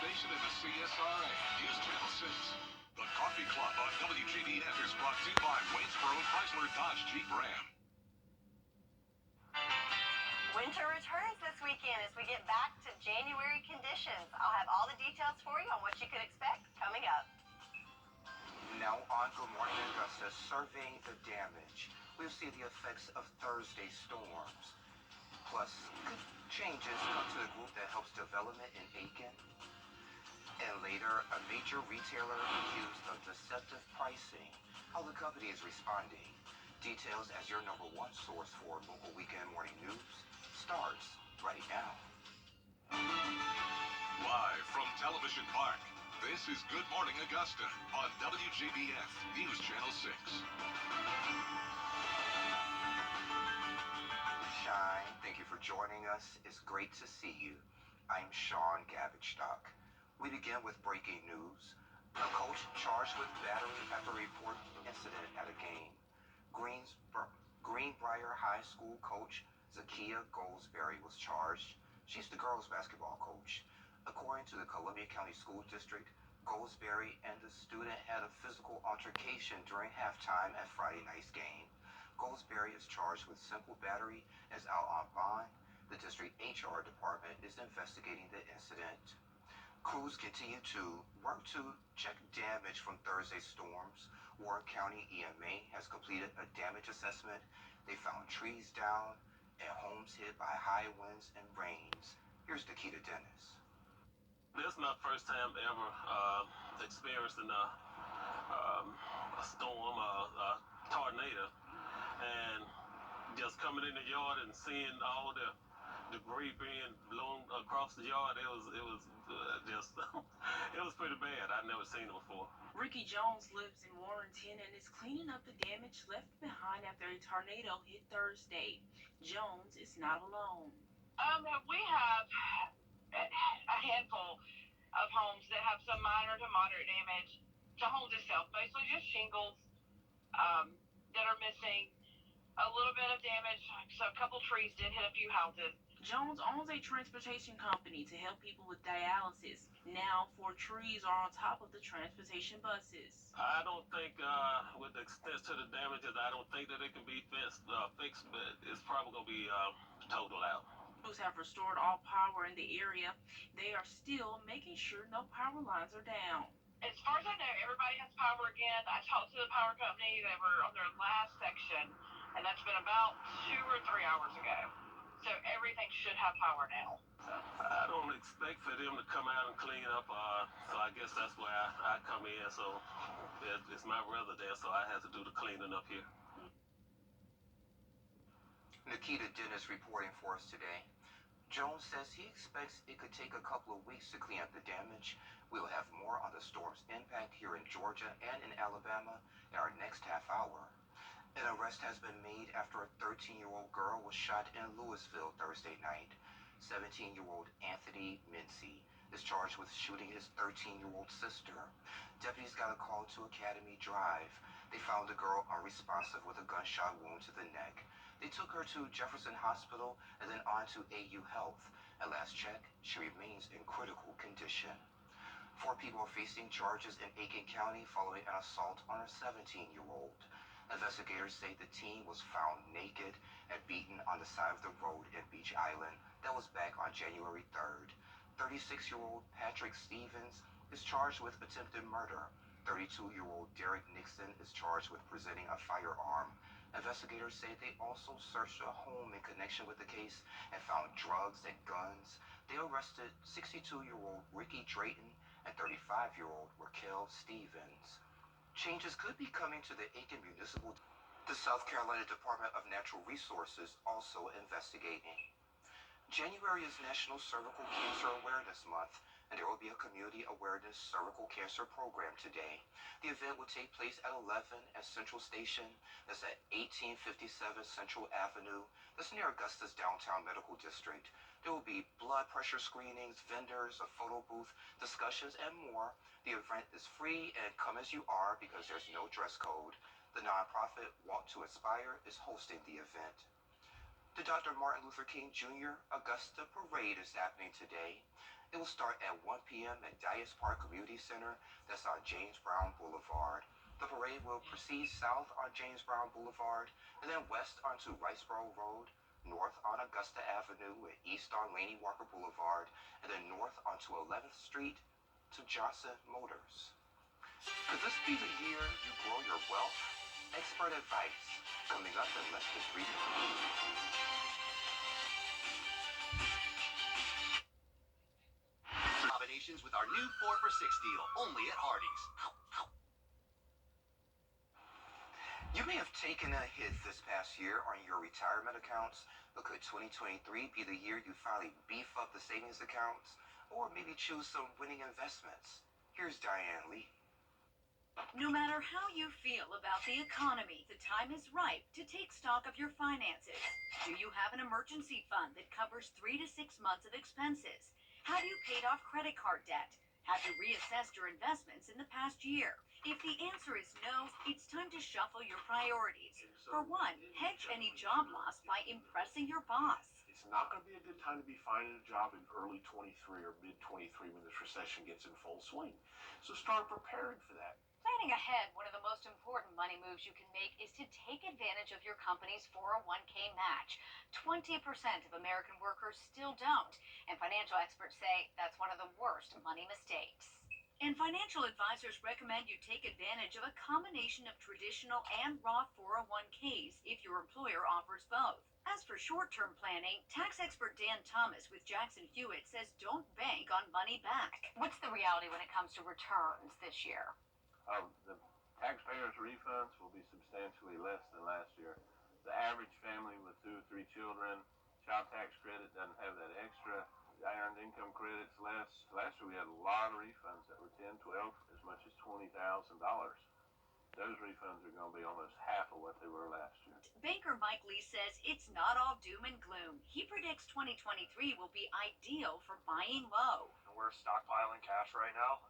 station in the CSRA, News Channel 6. The Coffee Club on WJBF is brought to you by Waynesboro Chrysler Dodge Jeep Ram. Winter returns this weekend as we get back to January conditions. I'll have all the details for you on what you can expect coming up. Now on Good Morning Augusta, surveying the damage. We'll see the effects of Thursday's storms. Plus, changes come to the group that helps development in Aiken. And later, a major retailer accused of deceptive pricing. How the company is responding. Details as your #1 source for local weekend morning news starts right now. Live from Television Park, this is Good Morning Augusta on WJBF News Channel 6. Shine, thank you for joining us. It's great to see you. I'm Sean Gavagstock. We begin with breaking news. A coach charged with battery after a reported incident at a game. Greenbrier High School coach Zakia Goldsberry was charged. She's the girls' basketball coach. According to the Columbia County School District, Goldsberry and the student had a physical altercation during halftime at Friday night's game. Goldsberry is charged with simple battery as out on bond. The district HR department is investigating the incident. Crews continue to work to check damage from Thursday's storms. Warren County EMA has completed a damage assessment. They found trees down and homes hit by high winds and rains. Here's Nikita Dennis. This is my first time ever experiencing a storm, a tornado, and just coming in the yard and seeing all the debris being blown across the yard. It was just it was pretty bad. I'd never seen it before. Ricky Jones lives in Warrenton and is cleaning up the damage left behind after a tornado hit Thursday. Jones is not alone. We have a handful of homes that have some minor to moderate damage. The homes itself, mostly just shingles that are missing. A little bit of damage, so a couple trees did hit a few houses. Jones owns a transportation company to help people with dialysis. Now 4 trees are on top of the transportation buses. I don't think, with the extent to the damages, I don't think that it can be fixed, but it's probably going to be totaled out. Crews have restored all power in the area. They are still making sure no power lines are down. As far as I know, everybody has power again. I talked to the power company. They were on their last section, and that's been about 2 or 3 hours ago. So everything should have power now. I don't expect for them to come out and clean up, so I guess that's why I come in. So it's my residence, so I have to do the cleaning up here. Nikita Dennis reporting for us today. Jones says he expects it could take a couple of weeks to clean up the damage. We'll have more on the storm's impact here in Georgia and in Alabama in our next half hour. An arrest has been made after a 13-year-old girl was shot in Louisville Thursday night. 17-year-old Anthony Mincy is charged with shooting his 13-year-old sister. Deputies got a call to Academy Drive. They found the girl unresponsive with a gunshot wound to the neck. They took her to Jefferson Hospital and then on to AU Health. At last check, she remains in critical condition. 4 people are facing charges in Aiken County following an assault on a 17-year-old. Investigators say the teen was found naked and beaten on the side of the road in Beach Island. That was back on January 3rd. 36-year-old Patrick Stevens is charged with attempted murder. 32-year-old Derek Nixon is charged with presenting a firearm. Investigators say they also searched a home in connection with the case and found drugs and guns. They arrested 62-year-old Ricky Drayton and 35-year-old Raquel Stevens. Changes could be coming to the Aiken Municipal. The South Carolina Department of Natural Resources also investigating. January is National Cervical Cancer Awareness Month, and there will be a community awareness cervical cancer program today. The event will take place at 11 at Central Station. That's at 1857 Central Avenue. That's near Augusta's downtown medical district. There will be blood pressure screenings, vendors, a photo booth, discussions, and more. The event is free and come as you are because there's no dress code. The nonprofit Walk to Inspire is hosting the event. The Dr. Martin Luther King Jr. Augusta Parade is happening today. It will start at 1 p.m. at Dias Park Community Center. That's on James Brown Boulevard. The parade will proceed south on James Brown Boulevard, and then west onto Riceboro Road, north on Augusta Avenue, and east on Laney Walker Boulevard, and then north onto 11th Street to Johnson Motors. Could this be the year you grow your wealth? Expert advice coming up in less than 3 minutes. Combinations with our new 4 for $6 deal, only at Hardee's. You may have taken a hit this past year on your retirement accounts, but could 2023 be the year you finally beef up the savings accounts, or maybe choose some winning investments? Here's Diane Lee. No matter how you feel about the economy, the time is ripe to take stock of your finances. Do you have an emergency fund that covers 3 to 6 months of expenses? Have you paid off credit card debt? Have you reassessed your investments in the past year? If the answer is no, it's time to shuffle your priorities. For one, hedge any job loss by impressing your boss. It's not going to be a good time to be finding a job in early 23 or mid 23 when this recession gets in full swing. So start preparing for that. Planning ahead, one of the most important money moves you can make is to take advantage of your company's 401k match. 20% of American workers still don't, and financial experts say that's one of the worst money mistakes. And financial advisors recommend you take advantage of a combination of traditional and Roth 401ks if your employer offers both. As for short-term planning, tax expert Dan Thomas with Jackson Hewitt says don't bank on money back. What's the reality when it comes to returns this year? The taxpayers' refunds will be substantially less than last year. The average family with 2 or 3 children, child tax credit doesn't have that extra. The earned income credit's less. Last year we had a lot of refunds that were 10, 12, as much as $20,000. Those refunds are going to be almost half of what they were last year. Banker Mike Lee says it's not all doom and gloom. He predicts 2023 will be ideal for buying low. We're stockpiling cash right now.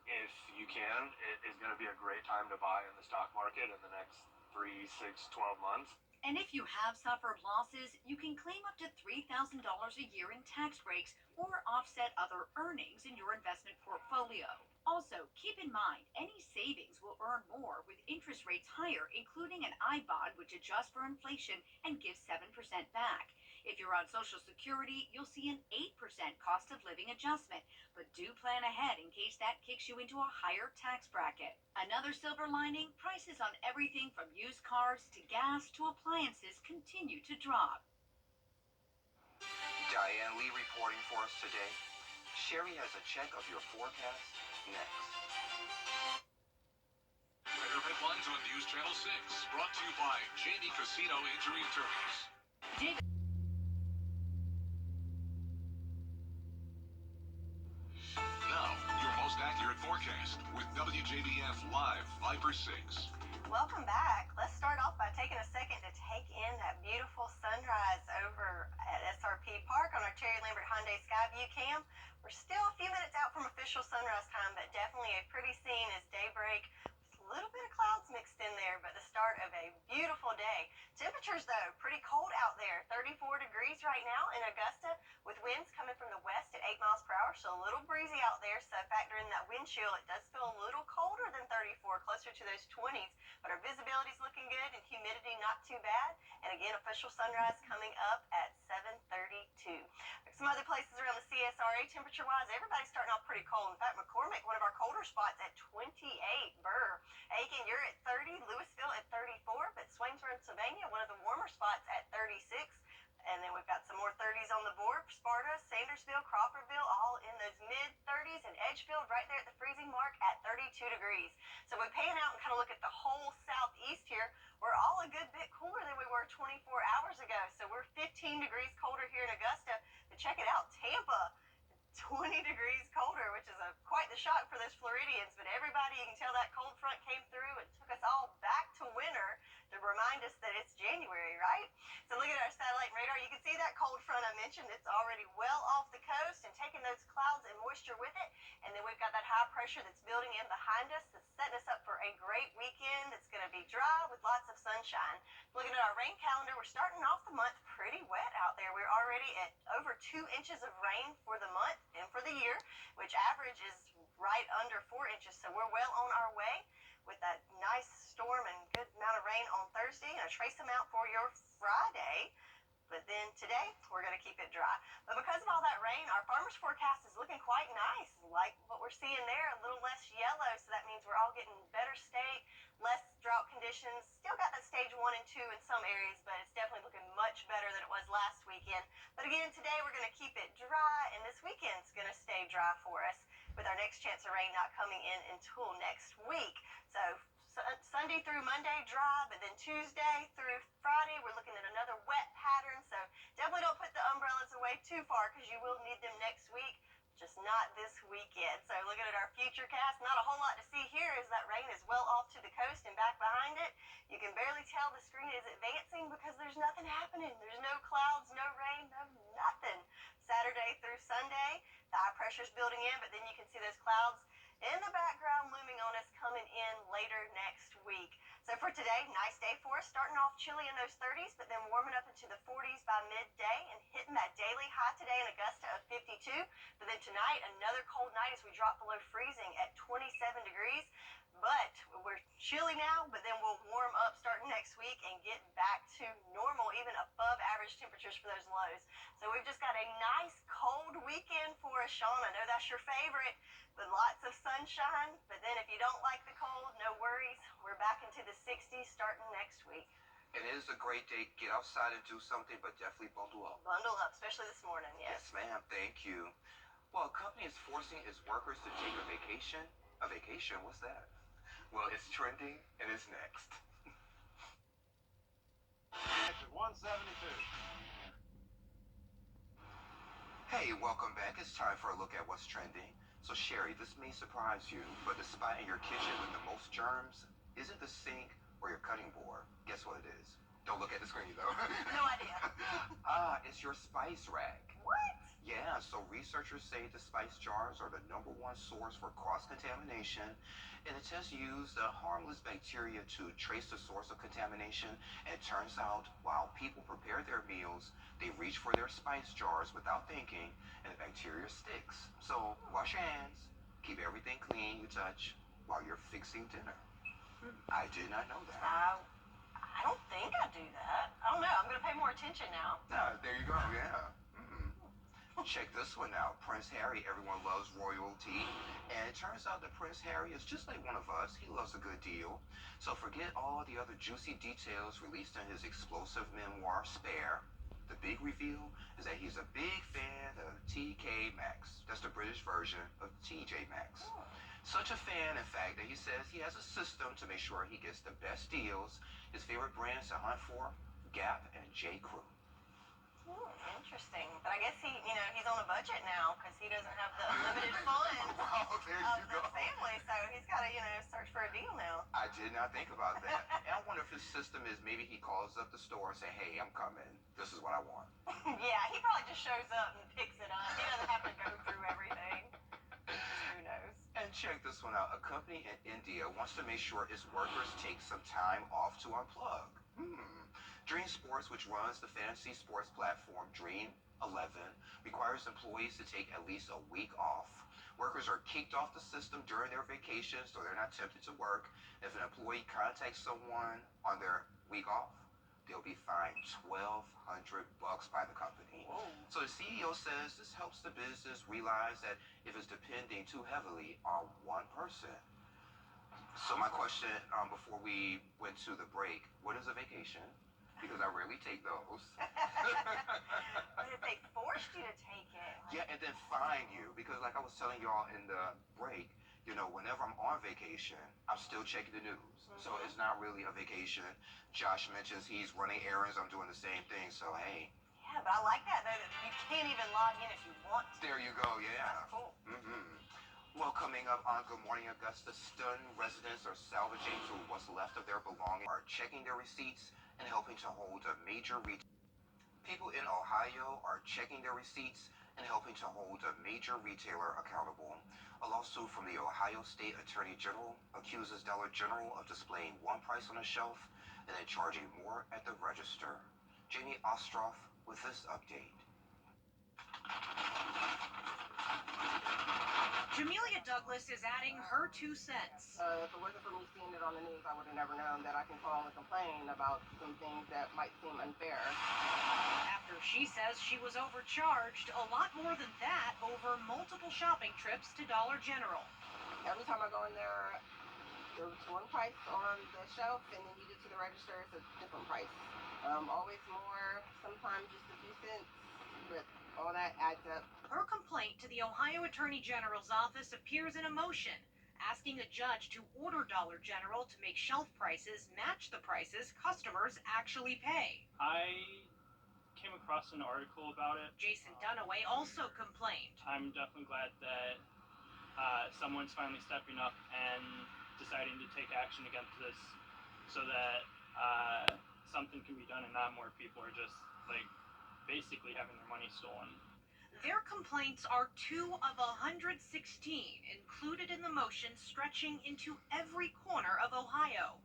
If you can, it is going to be a great time to buy in the stock market in the next 3, 6, 12 months. And if you have suffered losses, you can claim up to $3,000 a year in tax breaks or offset other earnings in your investment portfolio. Also, keep in mind, any savings will earn more with interest rates higher, including an I-bond, which adjusts for inflation and gives 7% back. If you're on Social Security, you'll see an 8% cost of living adjustment, but do plan ahead in case that kicks you into a higher tax bracket. Another silver lining, prices on everything from used cars to gas to appliances continue to drop. Diane Lee reporting for us today. Sherry has a check of your forecast next. Weather headlines on News Channel 6, brought to you by Jamie Casino Injury Attorneys. David. Now, your most accurate forecast with WJBF Live Viper 6. Welcome back. Let's start off by taking a second to take in that beautiful sunrise over at SRP Park on our Cherry Lambert Hyundai Skyview cam. We're still a few minutes out from official sunrise time, but definitely a pretty scene as daybreak. A little bit of clouds mixed in there, but the start of a beautiful day. Temperatures, though, pretty cold out there. 34 degrees right now in Augusta, with winds coming from the west at 8 miles per hour, so a little breezy out there. So factor in that wind chill. It does feel a little colder than 34, closer to those 20s, but our visibility's looking good and humidity not too bad. And again, official sunrise coming up at 7:32. Some other places around the CSRA, temperature-wise, everybody's starting off pretty cold. In fact, McCormick, one of our colder spots, at 28. Burr, Aiken, you're at 30. Louisville at 34. But Swainsboro, Sylvania, one of the warmer spots at 36. And then we've got some more 30s on the board. Sparta, Sandersville, Crawfordville, all in those mid-30s. And Edgefield right there at the freezing mark at 32 degrees. So we pan out and kind of look at the whole southeast here. We're all a good bit cooler than we were 24 hours ago. So we're 15 degrees colder here in Augusta. But check it out, Tampa, 20 degrees colder, which is quite the shock for those Floridians. But everybody, you can tell that cold front came through and took us all back to winter to remind us that it's January, right? So look at our satellite radar. You can see that cold front I mentioned. It's already well off the coast and taking those clouds and moisture with it. And then then we've got that high pressure that's building in behind us that's setting us up for a great weekend that's going to be dry with lots of sunshine. Looking at our rain calendar, we're starting off the month pretty wet out there. We're already at over 2 inches of rain for the month and for the year, which average is right under 4 inches. So we're well on our way with that nice storm and good amount of rain on Thursday and a trace amount for your Friday. But then today, we're going to keep it dry. But because of all that rain, our farmer's forecast is looking quite nice. Like what we're seeing there, a little less yellow. So that means we're all getting better state, less drought conditions. Still got that stage 1 and 2 in some areas, but it's definitely looking much better than it was last weekend. But again, today we're going to keep it dry, and this weekend's going to stay dry for us with our next chance of rain not coming in until next week. So Sunday through Monday dry, but then Tuesday through Friday we're looking at another wet pattern. So definitely don't put the umbrellas away too far because you will need them next week, just not this weekend. So looking at our future cast, not a whole lot to see here as that rain is well off to the coast and back behind it. You can barely tell the screen is advancing because there's nothing happening. There's no clouds, no rain, no nothing. Saturday through Sunday, the high pressure's building in, but then you can see those clouds in the background looming on us coming in later next week. So for today, nice day for us, starting off chilly in those 30s, but then warming up into the 40s by midday and hitting that daily high today in Augusta of 52. But then tonight, another cold night as we drop below freezing at 27 degrees. But we're chilly now, but then we'll warm up starting next week and get back to normal, even above average temperatures for those lows. So we've just got a nice cold weekend for us, Sean. I know that's your favorite, but lots of sunshine. But then if you don't like the cold, no worries. We're back into the 60s starting next week. It is a great day. Get outside and do something, but definitely bundle up. Bundle up, especially this morning, yes. Yes, ma'am. Thank you. Well, a company is forcing its workers to take a vacation. A vacation? What's that? Well, it's trending and it's next. Exit 172. Hey, welcome back. It's time for a look at what's trending. So, Sherry, this may surprise you, but the spot in your kitchen with the most germs isn't the sink or your cutting board. Guess what it is? Don't look at the screen, though. No idea. It's your spice rack. What? Yeah, so researchers say the spice jars are the #1 source for cross-contamination, and the test used a harmless bacteria to trace the source of contamination, and it turns out while people prepare their meals, they reach for their spice jars without thinking, and the bacteria sticks. So wash your hands, keep everything clean you touch while you're fixing dinner. I did not know that. I don't think I do that. I don't know. I'm going to pay more attention now. There you go, yeah. Check this one out. Prince Harry, everyone loves royalty. And it turns out that Prince Harry is just like one of us. He loves a good deal. So forget all the other juicy details released in his explosive memoir, Spare. The big reveal is that he's a big fan of TK Maxx. That's the British version of TJ Maxx. Such a fan, in fact, that he says he has a system to make sure he gets the best deals. His favorite brands to hunt for, Gap and J. Crew. Interesting. But I guess he's on a budget now because he doesn't have the unlimited funds Wow, there of you the go. family. So he's got to, search for a deal now. I did not think about that. And I wonder if his system is maybe he calls up the store and say, hey, I'm coming. This is what I want. Yeah, he probably just shows up and picks it up. He doesn't have to go through everything. Who knows? And check this one out. A company in India wants to make sure its workers take some time off to unplug. Dream Sports, which runs the fantasy sports platform Dream 11, requires employees to take at least a week off. Workers are kicked off the system during their vacation, so they're not tempted to work. If an employee contacts someone on their week off, they'll be fined $1,200 by the company. Whoa. So the CEO says this helps the business realize that if it's depending too heavily on one person. So my question before we went to the break, what is a vacation? Because I rarely take those. But if they forced you to take it. Yeah, and then fine you. Because like I was telling y'all in the break, whenever I'm on vacation, I'm still checking the news. So it's not really a vacation. Josh mentions he's running errands. I'm doing the same thing. So, hey. Yeah, but I like that, though, that you can't even log in if you want to. There you go, yeah. That's cool. Well, coming up on Good Morning Augusta, stunned residents are salvaging through what's left of their belongings, are checking their receipts, and helping to hold a major retail. People in Ohio are checking their receipts and helping to hold a major retailer accountable. A lawsuit from the Ohio State Attorney General accuses Dollar General of displaying one price on the shelf and then charging more at the register. Jamie Ostroff with this update. Jamelia Douglas is adding her 2 cents. If it wasn't for me seeing it on the news, I would have never known that I can call and complain about some things that might seem unfair. After she says she was overcharged a lot more than that over multiple shopping trips to Dollar General. Every time I go in there, there's one price on the shelf, and then you get to the register, it's a different price. Always more, sometimes just a few cents, but all that adds up. Her complaint to the Ohio Attorney General's office appears in a motion, asking a judge to order Dollar General to make shelf prices match the prices customers actually pay. I came across an article about it. Jason Dunaway also complained. I'm definitely glad that someone's finally stepping up and deciding to take action against this so that something can be done and not more people are just like basically having their money stolen. Their complaints are 2 of 116 included in the motion stretching into every corner of Ohio.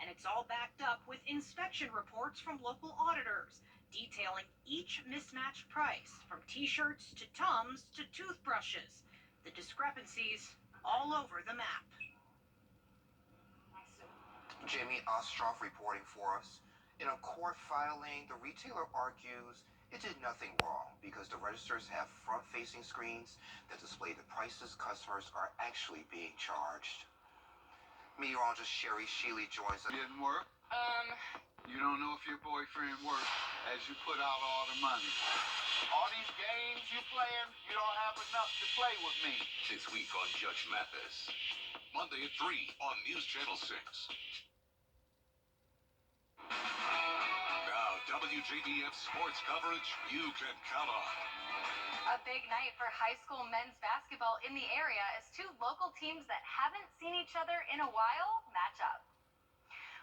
And it's all backed up with inspection reports from local auditors detailing each mismatched price, from t-shirts to Tums to toothbrushes. The discrepancies all over the map. Jamie Ostroff reporting for us. In a court filing, the retailer argues it did nothing wrong because the registers have front-facing screens that display the prices customers are actually being charged. Meteorologist Sherry Sheely joins us. Didn't work? You don't know if your boyfriend worked as you put out all the money. All these games you playing, you don't have enough to play with me. This week on Judge Mathis. Monday at 3 on News Channel 6. Now, WJBF sports coverage you can count on. A big night for high school men's basketball in the area as 2 local teams that haven't seen each other in a while match up.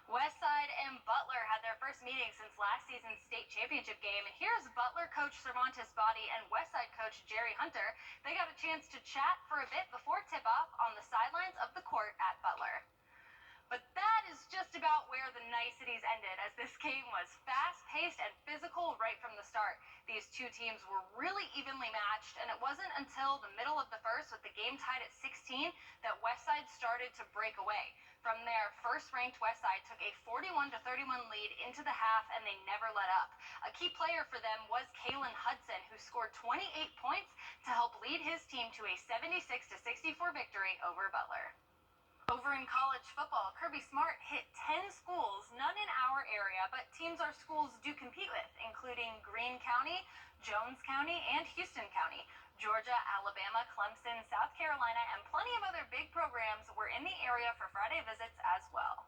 Westside and Butler had their first meeting since last season's state championship game. And here's Butler coach Cervantes Body and Westside coach Jerry Hunter. They got a chance to chat for a bit before tip-off on the sidelines of the court at Butler. But that is just about where the niceties ended, as this game was fast-paced and physical right from the start. These 2 teams were really evenly matched, and it wasn't until the middle of the first, with the game tied at 16, that Westside started to break away. From there, first-ranked Westside took a 41-31 lead into the half, and they never let up. A key player for them was Kalen Hudson, who scored 28 points to help lead his team to a 76-64 victory over Butler. Over in college football, Kirby Smart hit 10 schools, none in our area, but teams our schools do compete with, including Greene County, Jones County, and Houston County. Georgia, Alabama, Clemson, South Carolina, and plenty of other big programs were in the area for Friday visits as well.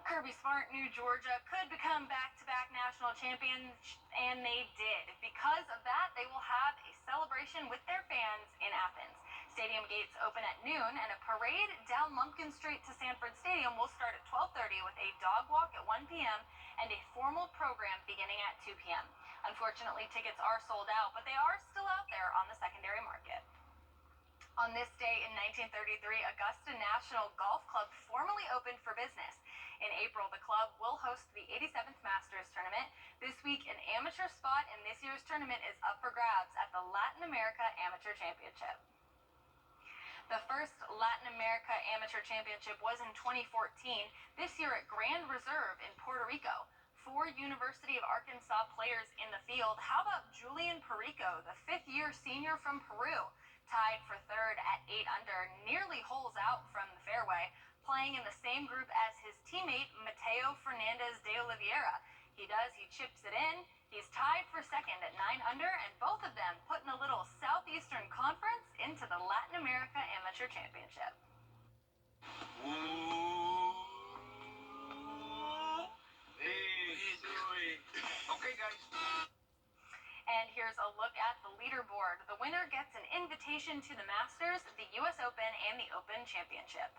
Kirby Smart knew Georgia could become back-to-back national champions, and they did. Because of that, they will have a celebration with their fans in Athens. Stadium gates open at noon, and a parade down Lumpkin Street to Sanford Stadium will start at 12:30 with a dog walk at 1 p.m. and a formal program beginning at 2 p.m. Unfortunately, tickets are sold out, but they are still out there on the secondary market. On this day in 1933, Augusta National Golf Club formally opened for business. In April, the club will host the 87th Masters Tournament. This week, an amateur spot in this year's tournament is up for grabs at the Latin America Amateur Championship. The first Latin America Amateur Championship was in 2014, this year at Grand Reserve in Puerto Rico. 4 University of Arkansas players in the field. How about Julian Perico, the 5th-year senior from Peru, tied for 3rd at 8 under, nearly holes out from the fairway, playing in the same group as his teammate Mateo Fernandez de Oliveira. He chips it in. He's tied for 2nd at 9 under, and both of them putting a little Southeastern Conference into the Latin America Amateur Championship. Okay, guys. And here's a look at the leaderboard. The winner gets an invitation to the Masters, the U.S. Open, and the Open Championship.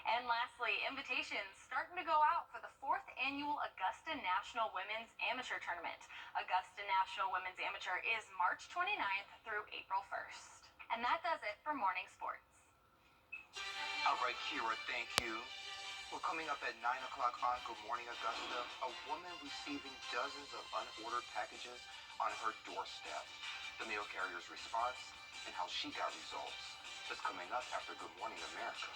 And lastly, invitations starting to go out for the 4th annual Augusta National Women's Amateur Tournament. Augusta National Women's Amateur is March 29th through April 1st. And that does it for morning sports. All right, Kira, thank you. Well, coming up at 9 o'clock on Good Morning Augusta, a woman receiving dozens of unordered packages on her doorstep. The mail carrier's response and how she got results. That's coming up after Good Morning America.